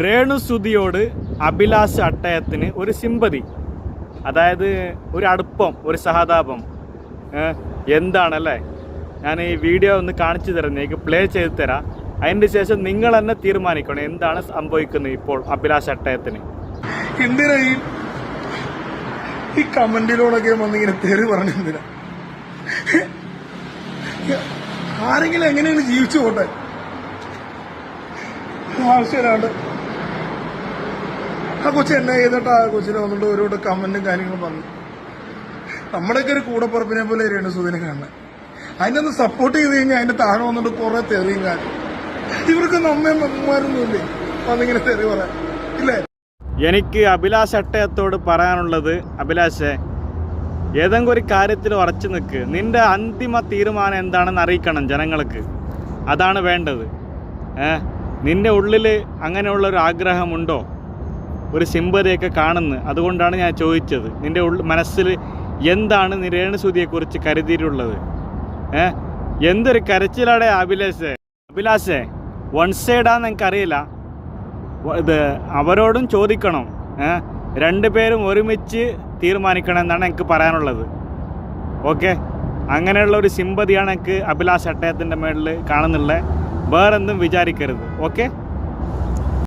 രേണുസുതിയോട് അഭിലാഷ് അട്ടയത്തിന് ഒരു സിമ്പതി, അതായത് ഒരു അടുപ്പം, ഒരു സഹതാപം എന്താണല്ലേ? ഞാൻ ഈ വീഡിയോ ഒന്ന് കാണിച്ചു തരാം, എനിക്ക് പ്ലേ ചെയ്ത് തരാം. അതിന് ശേഷം നിങ്ങൾ തന്നെ തീരുമാനിക്കണം എന്താണ് സംഭവിക്കുന്നത് ഇപ്പോൾ അഭിലാഷ് അട്ടയത്തിന്. എന്തിനാ ഈ കമന്റിലൂടെയൊക്കെ വന്നിങ്ങനെ തെറി പറഞ്ഞെന്തിനാ? ആരെങ്കിലും എങ്ങനെയാണ് ജീവിച്ചു പോട്ടെ, ആവശ്യമില്ലാണ്ട്. ആ കൊച്ചു എന്നെ ചെയ്തിട്ട് ആ കൊച്ചിനെ വന്നിട്ട് ഒരുപാട് കമന്റും കാര്യങ്ങളും പറഞ്ഞു. നമ്മുടെയൊക്കെ ഒരു കൂടപ്പുറപ്പിനെ പോലെ രേണുസുതിനെ കാണുന്നത്. അതിനൊന്ന് സപ്പോർട്ട് ചെയ്ത് കഴിഞ്ഞാൽ അതിന്റെ താഴെ വന്നിട്ട് കുറെ തെറിയും കാര്യം. ഇവർക്ക് നമ്മയും അമ്മമാരൊന്നുമില്ലേ വന്നിങ്ങനെ തെറി പറയാൻ ഇല്ലേ? എനിക്ക് അഭിലാഷ് അട്ടയത്തോട് പറയാനുള്ളത്, അഭിലാഷേ, ഏതെങ്കിലും ഒരു കാര്യത്തിൽ ഉറച്ചു നിൽക്ക്. നിന്റെ അന്തിമ തീരുമാനം എന്താണെന്ന് അറിയിക്കണം ജനങ്ങൾക്ക്. അതാണ് വേണ്ടത്. നിന്റെ ഉള്ളിൽ അങ്ങനെയുള്ളൊരു ആഗ്രഹമുണ്ടോ? ഒരു സിമ്പതിയൊക്കെ കാണുന്നു. അതുകൊണ്ടാണ് ഞാൻ ചോദിച്ചത്, നിന്റെ മനസ്സിൽ എന്താണ് നീ രേണുസുതിയെക്കുറിച്ച് കരുതിയിട്ടുള്ളത്? എന്തൊരു കരച്ചിലാടേ അഭിലാഷേ. വൺ സൈഡാന്ന് എനിക്കറിയില്ല. ഇത് അവരോടും ചോദിക്കണം. രണ്ടുപേരും ഒരുമിച്ച് തീരുമാനിക്കണം എന്നാണ് എനിക്ക് പറയാനുള്ളത്. ഓക്കെ, അങ്ങനെയുള്ള ഒരു സിമ്പതിയാണ് എനിക്ക് അഭിലാഷ് അട്ടയത്തിൻ്റെ മേളിൽ കാണുന്നുള്ള. വേറെന്തും വിചാരിക്കരുത്. ഓക്കെ.